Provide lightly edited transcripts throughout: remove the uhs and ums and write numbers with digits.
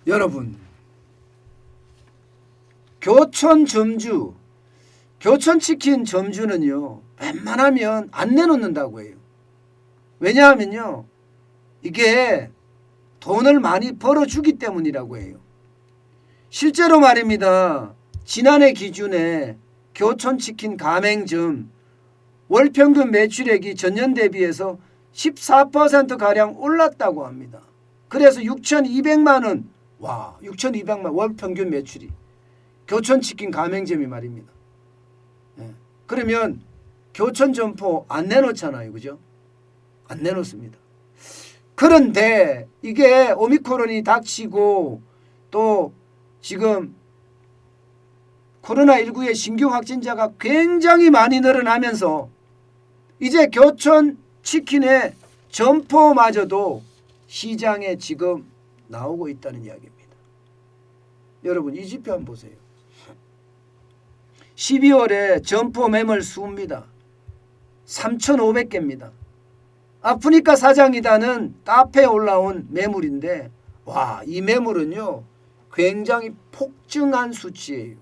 여러분, 교촌점주, 교촌치킨 점주는요 웬만하면 안 내놓는다고 해요. 왜냐하면요 이게 돈을 많이 벌어주기 때문이라고 해요. 실제로 말입니다. 지난해 기준에 교촌치킨 가맹점 월평균 매출액이 전년 대비해서 14%가량 올랐다고 합니다. 그래서 6,200만 원, 와 6,200만 월평균 매출이 교촌치킨 가맹점이 말입니다. 예. 그러면 교촌 점포 안 내놓잖아요. 그죠? 안 내놓습니다. 그런데 이게 오미크론이 닥치고 또 지금 코로나19의 신규 확진자가 굉장히 많이 늘어나면서 이제 교촌치킨의 점포마저도 시장에 지금 나오고 있다는 이야기입니다. 여러분 이 지표 한번 보세요. 12월에 점포 매물 수입니다. 3,500개입니다. 아프니까 사장이다는 카페에 올라온 매물인데 와, 이 매물은요 굉장히 폭증한 수치예요.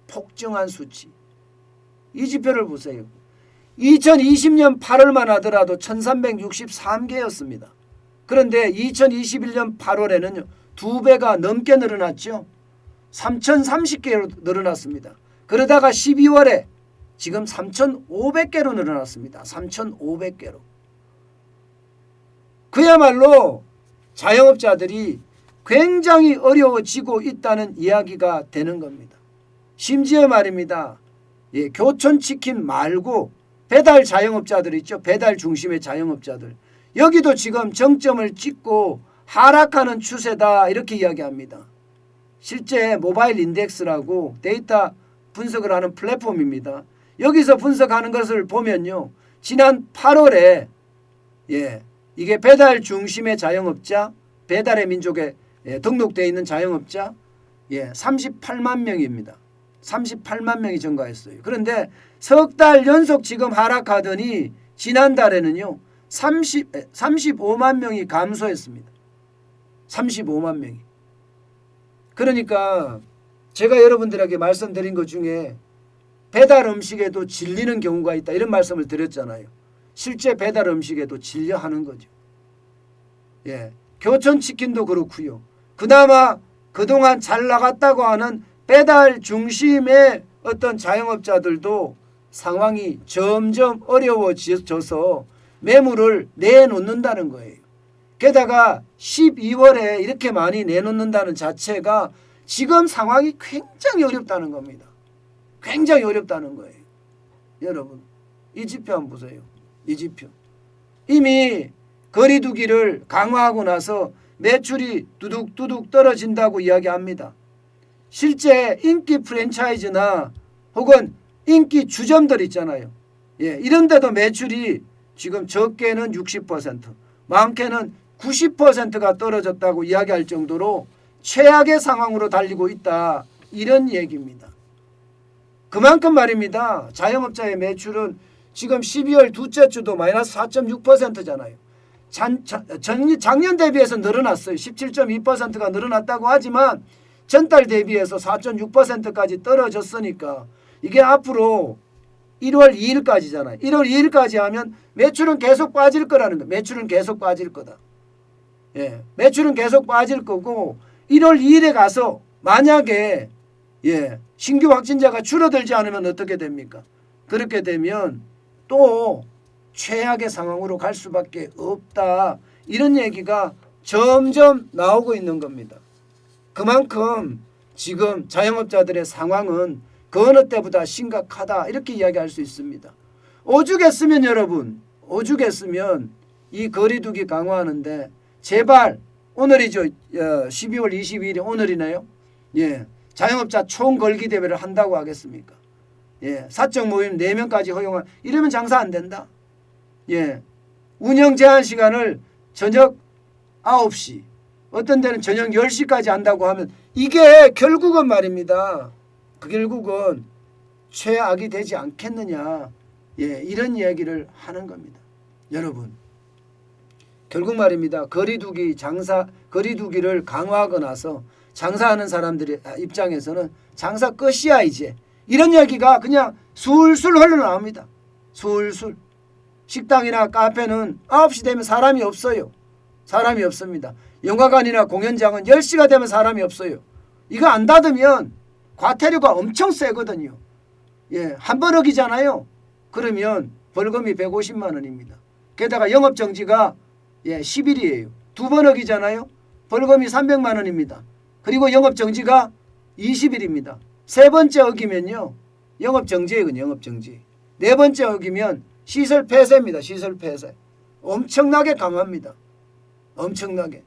폭증한 수치. 이 지표를 보세요. 2020년 8월만 하더라도 1,363개였습니다. 그런데 2021년 8월에는 2배가 넘게 늘어났죠. 3,030개로 늘어났습니다. 그러다가 12월에 지금 3,500개로 늘어났습니다. 3,500개로. 그야말로 자영업자들이 굉장히 어려워지고 있다는 이야기가 되는 겁니다. 심지어 말입니다. 예, 교촌치킨 말고 배달 자영업자들 있죠. 배달 중심의 자영업자들. 여기도 지금 정점을 찍고 하락하는 추세다 이렇게 이야기합니다. 실제 모바일 인덱스라고 데이터 분석을 하는 플랫폼입니다. 여기서 분석하는 것을 보면요. 지난 8월에 예, 이게 배달 중심의 자영업자, 배달의 민족에 등록되어 있는 자영업자 38만 명입니다. 38만 명이 증가했어요. 그런데 석 달 연속 지금 하락하더니 지난달에는요 35만 명이 감소했습니다. 35만 명이. 그러니까 제가 여러분들에게 말씀드린 것 중에 배달 음식에도 질리는 경우가 있다 이런 말씀을 드렸잖아요. 실제 배달 음식에도 질려하는 거죠. 예, 교촌치킨도 그렇고요. 그나마 그동안 잘 나갔다고 하는 배달 중심의 어떤 자영업자들도 상황이 점점 어려워져서 매물을 내놓는다는 거예요. 게다가 12월에 이렇게 많이 내놓는다는 자체가 지금 상황이 굉장히 어렵다는 겁니다. 굉장히 어렵다는 거예요. 여러분 이 지표 한번 보세요. 이 지표. 이미 거리두기를 강화하고 나서 매출이 두둑두둑 떨어진다고 이야기합니다. 실제 인기 프랜차이즈나 혹은 인기 주점들 있잖아요. 예, 이런 데도 매출이 지금 적게는 60%, 많게는 90%가 떨어졌다고 이야기할 정도로 최악의 상황으로 달리고 있다. 이런 얘기입니다. 그만큼 말입니다. 자영업자의 매출은 지금 12월 둘째 주도 마이너스 4.6%잖아요. 작년 대비해서 늘어났어요. 17.2%가 늘어났다고 하지만 전달 대비해서 4.6%까지 떨어졌으니까 이게 앞으로 1월 2일까지잖아요. 1월 2일까지 하면 매출은 계속 빠질 거라는 거예요. 매출은 계속 빠질 거다. 예, 매출은 계속 빠질 거고 1월 2일에 가서 만약에 신규 확진자가 줄어들지 않으면 어떻게 됩니까? 그렇게 되면 또 최악의 상황으로 갈 수밖에 없다. 이런 얘기가 점점 나오고 있는 겁니다. 그만큼 지금 자영업자들의 상황은 그 어느 때보다 심각하다. 이렇게 이야기할 수 있습니다. 오죽했으면 여러분, 오죽했으면 이 거리두기 강화하는데 제발 오늘이죠. 12월 22일이 오늘이네요. 예, 자영업자 총걸기 대회를 한다고 하겠습니까? 예, 사적 모임 4명까지 허용한 이러면 장사 안 된다. 예, 운영 제한 시간을 저녁 9시 어떤 데는 저녁 10시까지 한다고 하면 이게 결국은 말입니다. 그 결국은 최악이 되지 않겠느냐. 예, 이런 이야기를 하는 겁니다. 여러분 결국 말입니다. 거리두기를 강화하고 나서 장사하는 사람들의 입장에서는 장사 끝이야 이제. 이런 얘기가 그냥 술술 흘러나옵니다. 술술. 식당이나 카페는 9시 되면 사람이 없어요. 사람이 없습니다. 영화관이나 공연장은 10시가 되면 사람이 없어요. 이거 안 닫으면 과태료가 엄청 세거든요. 예, 한 번 어기잖아요. 그러면 벌금이 150만 원입니다. 게다가 영업정지가 10일이에요. 두 번 어기잖아요. 벌금이 300만 원입니다. 그리고 영업정지가 20일입니다. 세 번째 어기면요. 영업정지예요. 영업정지. 네 번째 어기면 시설 폐쇄입니다. 시설 폐쇄. 엄청나게 강합니다. 엄청나게.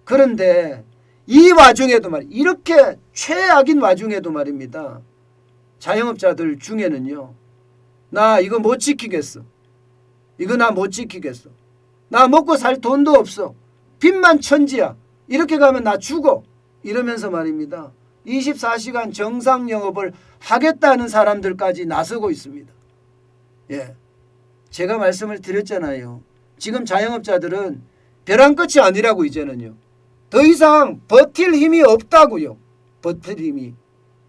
그런데 이 와중에도 이렇게 최악인 와중에도 말입니다. 자영업자들 중에는요. 나 이거 못 지키겠어. 이거 나 못 지키겠어. 나 먹고 살 돈도 없어. 빚만 천지야. 이렇게 가면 나 죽어. 이러면서 말입니다. 24시간 정상 영업을 하겠다는 사람들까지 나서고 있습니다. 예, 제가 말씀을 드렸잖아요. 지금 자영업자들은 벼랑 끝이 아니라고 이제는요. 더 이상 버틸 힘이 없다고요. 버틸 힘이.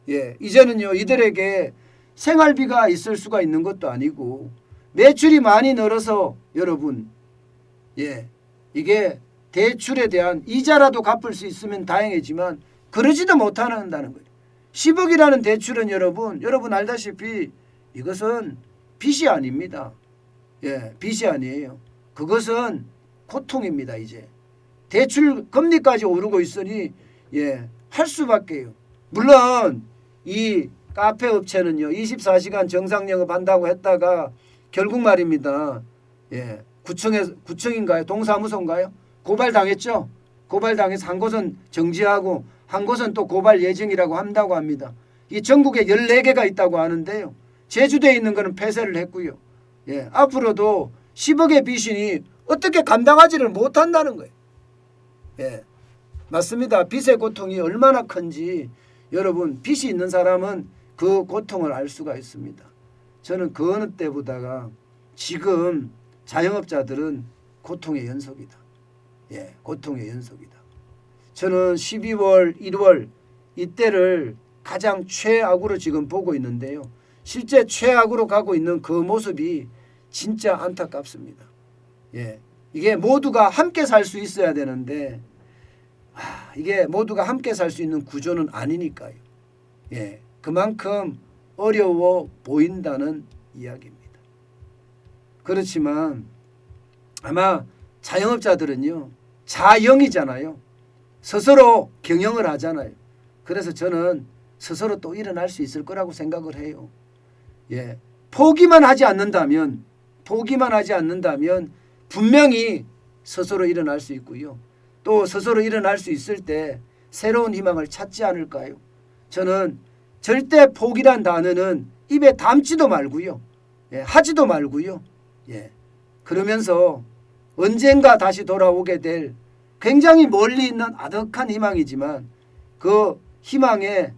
예, 이제는요. 이들에게 생활비가 있을 수가 있는 것도 아니고 매출이 많이 늘어서 여러분 이게 대출에 대한 이자라도 갚을 수 있으면 다행이지만 그러지도 못한다는 거예요. 10억이라는 대출은 여러분 알다시피 이것은 빚이 아닙니다. 예, 빚이 아니에요. 그것은 고통입니다. 이제 대출 금리까지 오르고 있으니 할 수밖에요. 물론 이 카페 업체는요 24시간 정상 영업한다고 했다가 결국 말입니다. 구청인가요? 동사무소인가요? 고발당했죠. 고발당해서 한 곳은 정지하고 한 곳은 또 고발 예정이라고 한다고 합니다. 이 전국에 14개가 있다고 하는데요. 제주도에 있는 거는 폐쇄를 했고요. 앞으로도 10억의 빚이니 어떻게 감당하지를 못한다는 거예요. 맞습니다. 빚의 고통이 얼마나 큰지 여러분 빚이 있는 사람은 그 고통을 알 수가 있습니다. 저는 그 어느 때보다가 지금 자영업자들은 고통의 연속이다. 고통의 연속이다. 저는 12월, 1월 이때를 가장 최악으로 지금 보고 있는데요. 실제 최악으로 가고 있는 그 모습이 진짜 안타깝습니다. 이게 모두가 함께 살 수 있어야 되는데 이게 모두가 함께 살 수 있는 구조는 아니니까요. 그만큼 어려워 보인다는 이야기입니다. 그렇지만 아마 자영업자들은요. 자영이잖아요. 스스로 경영을 하잖아요. 그래서 저는 스스로 또 일어날 수 있을 거라고 생각을 해요. 포기만 하지 않는다면 분명히 스스로 일어날 수 있고요. 또 스스로 일어날 수 있을 때 새로운 희망을 찾지 않을까요? 저는 절대 포기란 단어는 입에 담지도 말고요. 하지도 말고요. 그러면서 언젠가 다시 돌아오게 될 굉장히 멀리 있는 아득한 희망이지만 그 희망의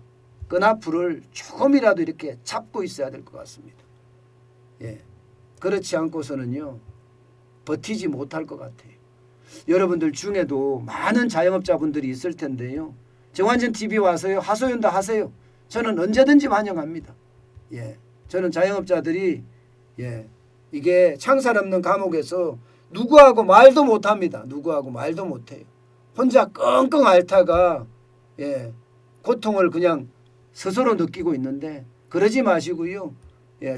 끈앞을 조금이라도 이렇게 잡고 있어야 될 것 같습니다. 그렇지 않고서는요. 버티지 못할 것 같아요. 여러분들 중에도 많은 자영업자분들이 있을 텐데요. 정환전 TV 와서요. 하소연도 하세요. 저는 언제든지 환영합니다. 저는 자영업자들이 이게 창살 없는 감옥에서 누구하고 말도 못합니다. 누구하고 말도 못해요. 혼자 끙끙 앓다가 고통을 그냥 스스로 느끼고 있는데 그러지 마시고요.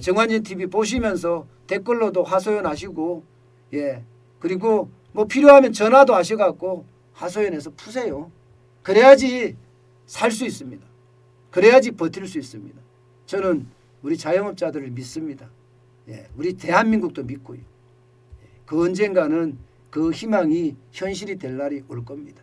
정환전 TV 보시면서 댓글로도 하소연하시고 그리고 뭐 필요하면 전화도 하셔갖고 하소연해서 푸세요. 그래야지 살 수 있습니다. 그래야지 버틸 수 있습니다. 저는 우리 자영업자들을 믿습니다. 우리 대한민국도 믿고요. 그 언젠가는 그 희망이 현실이 될 날이 올 겁니다.